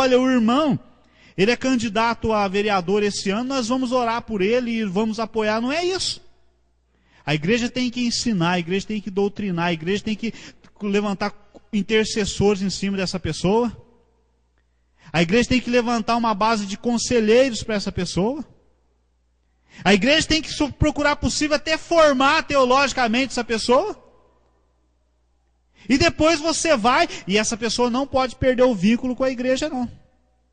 olha, o irmão, ele é candidato a vereador esse ano, nós vamos orar por ele e vamos apoiar. Não é isso. A igreja tem que ensinar, a igreja tem que doutrinar, a igreja tem que levantar intercessores em cima dessa pessoa. A igreja tem que levantar uma base de conselheiros para essa pessoa. A igreja tem que procurar possível até formar teologicamente essa pessoa. E depois você vai, e essa pessoa não pode perder o vínculo com a igreja, não.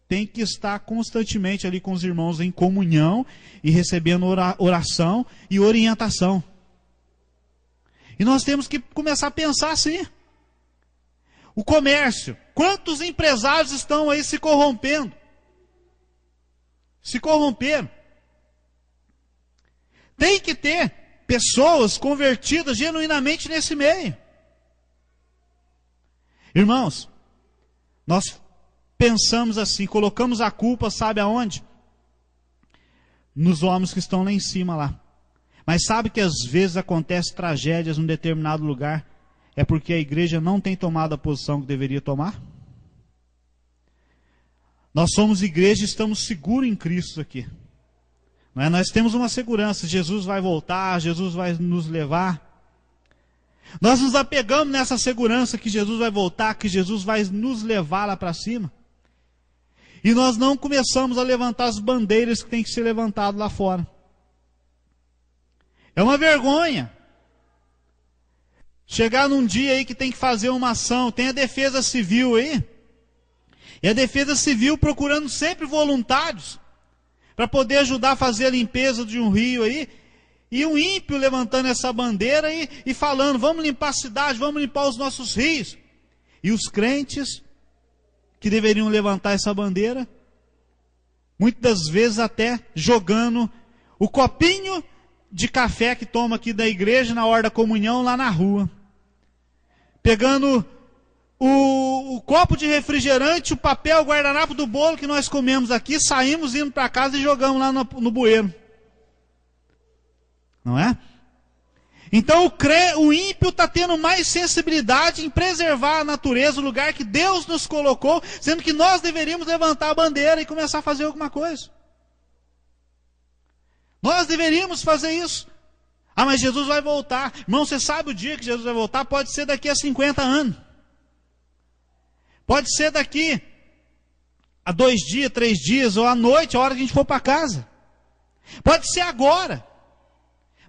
Tem que estar constantemente ali com os irmãos em comunhão e recebendo oração e orientação. E nós temos que começar a pensar assim. O comércio. Quantos empresários estão aí se corrompendo? Se corromperam. Tem que ter pessoas convertidas genuinamente nesse meio. Irmãos, nós pensamos assim, colocamos a culpa, sabe aonde? Nos homens que estão lá em cima lá. Mas sabe que às vezes acontecem tragédias em um determinado lugar? É porque a igreja não tem tomado a posição que deveria tomar? Nós somos igreja e estamos seguros em Cristo aqui. Não é? Nós temos uma segurança, Jesus vai voltar, Jesus vai nos levar. Nós nos apegamos nessa segurança que Jesus vai voltar, que Jesus vai nos levar lá para cima. E nós não começamos a levantar as bandeiras que tem que ser levantado lá fora. É uma vergonha. Chegar num dia aí que tem que fazer uma ação, tem a defesa civil aí. E a defesa civil procurando sempre voluntários para poder ajudar a fazer a limpeza de um rio aí. E um ímpio levantando essa bandeira e falando, vamos limpar a cidade, vamos limpar os nossos rios. E os crentes que deveriam levantar essa bandeira, muitas das vezes até jogando o copinho de café que toma aqui da igreja na hora da comunhão lá na rua. Pegando o copo de refrigerante, o papel, o guardanapo do bolo que nós comemos aqui, saímos indo para casa e jogamos lá no bueiro. Não é? Então o ímpio está tendo mais sensibilidade em preservar a natureza, o lugar que Deus nos colocou, sendo que nós deveríamos levantar a bandeira e começar a fazer alguma coisa. Nós deveríamos fazer isso. Ah, mas Jesus vai voltar. Irmão, você sabe o dia que Jesus vai voltar? Pode ser daqui a 50 anos. Pode ser daqui a 2 dias, 3 dias, ou à noite, a hora que a gente for para casa. Pode ser agora.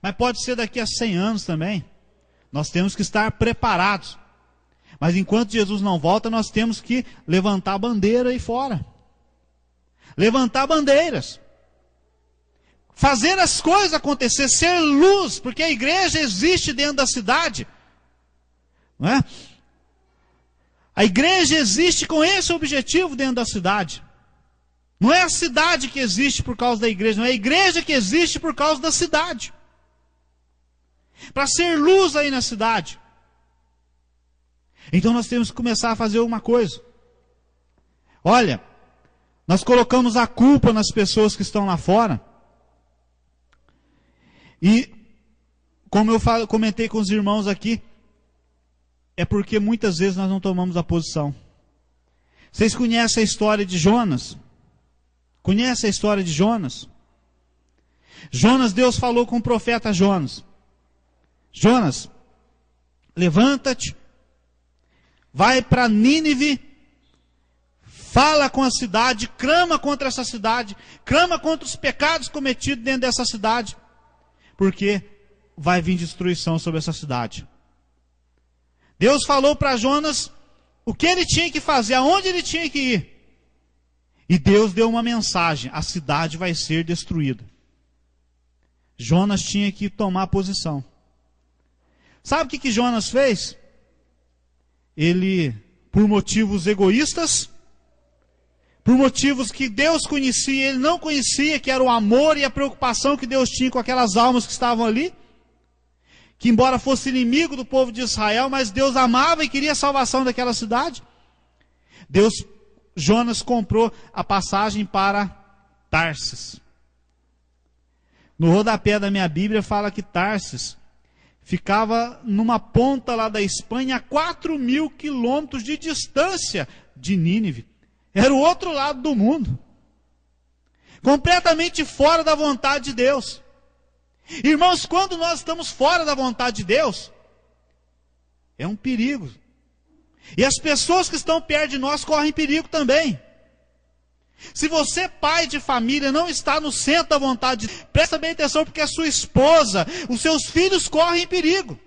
Mas pode ser daqui a 100 anos também. Nós temos que estar preparados. Mas enquanto Jesus não volta, nós temos que levantar a bandeira aí fora. Levantar bandeiras. Fazer as coisas acontecer, ser luz, porque a igreja existe dentro da cidade. Não é? A igreja existe com esse objetivo dentro da cidade. Não é a cidade que existe por causa da igreja, não é a igreja que existe por causa da cidade. Para ser luz aí na cidade. Então nós temos que começar a fazer alguma coisa. Olha, nós colocamos a culpa nas pessoas que estão lá fora. E, como eu comentei com os irmãos aqui, é porque muitas vezes nós não tomamos a posição. Vocês conhecem a história de Jonas? Conhecem a história de Jonas? Jonas, Deus falou com o profeta Jonas. Jonas, levanta-te, vai para Nínive, fala com a cidade, clama contra essa cidade, clama contra os pecados cometidos dentro dessa cidade, porque vai vir destruição sobre essa cidade. Deus falou para Jonas o que ele tinha que fazer, aonde ele tinha que ir. E Deus deu uma mensagem: a cidade vai ser destruída. Jonas tinha que tomar posição. Sabe o que Jonas fez? Ele, por motivos egoístas, por motivos que Deus conhecia, ele não conhecia, que era o amor e a preocupação que Deus tinha com aquelas almas que estavam ali, que embora fosse inimigo do povo de Israel, mas Deus amava e queria a salvação daquela cidade. Jonas comprou a passagem para Tarsis. No rodapé da minha Bíblia fala que Tarsis ficava numa ponta lá da Espanha, a 4.000 quilômetros de distância de Nínive. Era o outro lado do mundo. Completamente fora da vontade de Deus. Irmãos, quando nós estamos fora da vontade de Deus, é um perigo. E as pessoas que estão perto de nós correm perigo também. Se você, pai de família, não está no centro da vontade de Deus, presta bem atenção, porque a sua esposa, os seus filhos correm perigo.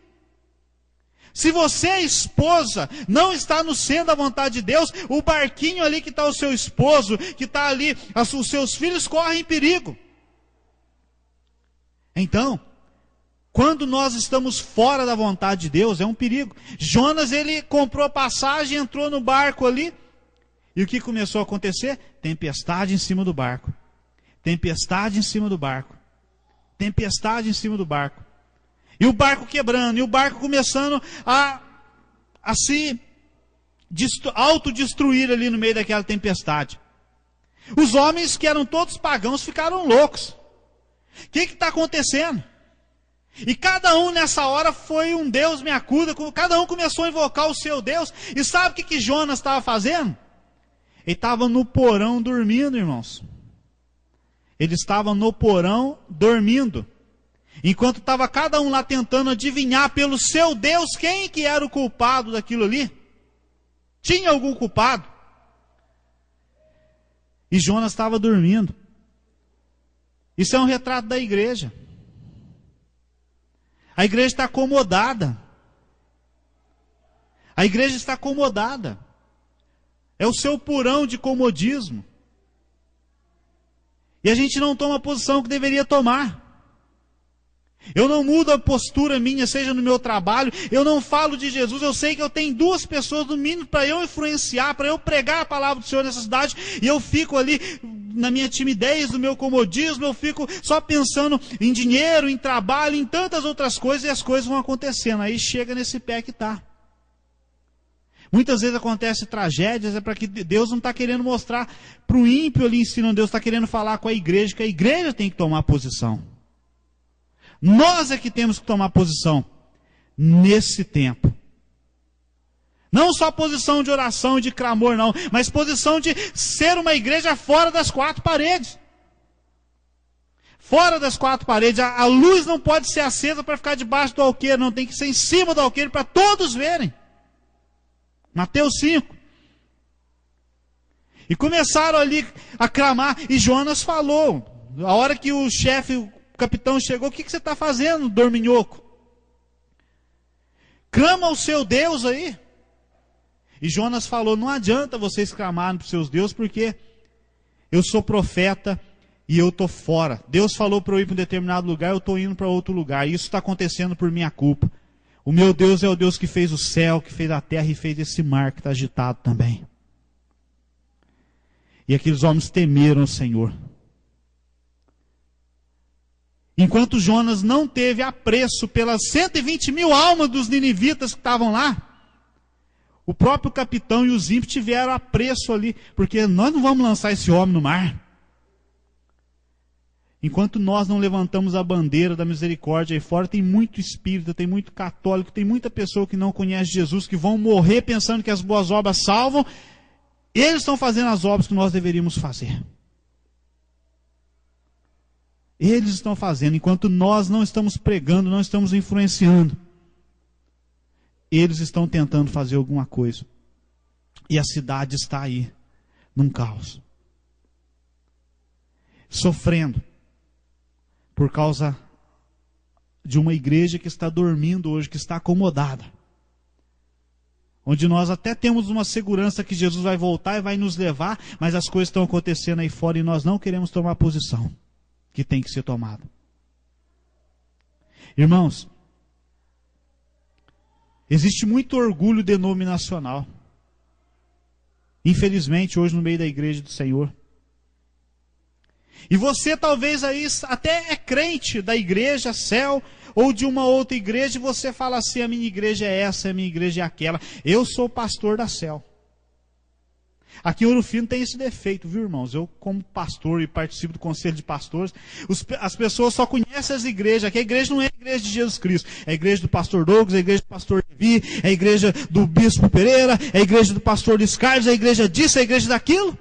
Se você, esposa, não está no centro da vontade de Deus, o barquinho ali que está o seu esposo, que está ali, os seus filhos correm perigo. Então, quando nós estamos fora da vontade de Deus, é um perigo. Jonas, ele comprou a passagem, entrou no barco ali, e o que começou a acontecer? Tempestade em cima do barco. Tempestade em cima do barco. Tempestade em cima do barco. E o barco quebrando, e o barco começando a se autodestruir ali no meio daquela tempestade. Os homens que eram todos pagãos ficaram loucos. O que está acontecendo? E cada um nessa hora foi um Deus me acuda, cada um começou a invocar o seu Deus. E sabe o que Jonas estava fazendo? Ele estava no porão dormindo, irmãos. Ele estava no porão dormindo. Enquanto estava cada um lá tentando adivinhar pelo seu Deus quem que era o culpado daquilo ali. Tinha algum culpado? E Jonas estava dormindo. Isso é um retrato da igreja. A igreja está acomodada. A igreja está acomodada. É o seu porão de comodismo. E a gente não toma a posição que deveria tomar. Eu não mudo a postura minha, seja no meu trabalho, eu não falo de Jesus, eu sei que eu tenho 2 pessoas no mínimo para eu influenciar, para eu pregar a palavra do Senhor nessa cidade, e eu fico ali na minha timidez, no meu comodismo, eu fico só pensando em dinheiro, em trabalho, em tantas outras coisas, e as coisas vão acontecendo, aí chega nesse pé que está. Muitas vezes acontecem tragédias, é para que Deus não está querendo mostrar para o ímpio ali ensinando, Deus está querendo falar com a igreja, que a igreja tem que tomar posição. Nós é que temos que tomar posição nesse tempo. Não só posição de oração e de clamor, não, mas posição de ser uma igreja fora das 4 paredes. Fora das 4 paredes. A luz não pode ser acesa para ficar debaixo do alqueire, não, tem que ser em cima do alqueire para todos verem. Mateus 5. E começaram ali a clamar, e Jonas falou, a hora que o chefe, o capitão chegou, o que você está fazendo, dorminhoco? Clama ao seu Deus aí. E Jonas falou, não adianta vocês clamarem para os seus deuses, porque eu sou profeta e eu estou fora. Deus falou para eu ir para um determinado lugar, eu estou indo para outro lugar. E isso está acontecendo por minha culpa. O meu Deus é o Deus que fez o céu, que fez a terra e fez esse mar que está agitado também. E aqueles homens temeram o Senhor. Enquanto Jonas não teve apreço pelas 120.000 almas dos ninivitas que estavam lá, o próprio capitão e os ímpios tiveram apreço ali, porque nós não vamos lançar esse homem no mar. Enquanto nós não levantamos a bandeira da misericórdia aí fora, tem muito espírita, tem muito católico, tem muita pessoa que não conhece Jesus, que vão morrer pensando que as boas obras salvam. Eles estão fazendo as obras que nós deveríamos fazer. Eles estão fazendo, enquanto nós não estamos pregando, não estamos influenciando. Eles estão tentando fazer alguma coisa. E a cidade está aí, num caos. Sofrendo. Por causa de uma igreja que está dormindo hoje, que está acomodada. Onde nós até temos uma segurança que Jesus vai voltar e vai nos levar, mas as coisas estão acontecendo aí fora e nós não queremos tomar posição que tem que ser tomada. Irmãos, existe muito orgulho denominacional. Infelizmente, hoje no meio da igreja do Senhor. E você talvez aí até é crente da igreja Céu ou de uma outra igreja e você fala assim, a minha igreja é essa, a minha igreja é aquela. Eu sou pastor da Céu. Aqui em Ouro Fino tem esse defeito, viu, irmãos? Eu, como pastor e participo do conselho de pastores, as pessoas só conhecem as igrejas. Aqui a igreja não é a igreja de Jesus Cristo. É a igreja do pastor Douglas, é a igreja do pastor Levi, é a igreja do bispo Pereira, é a igreja do pastor Luiz Carlos, é a igreja disso, é a igreja daquilo.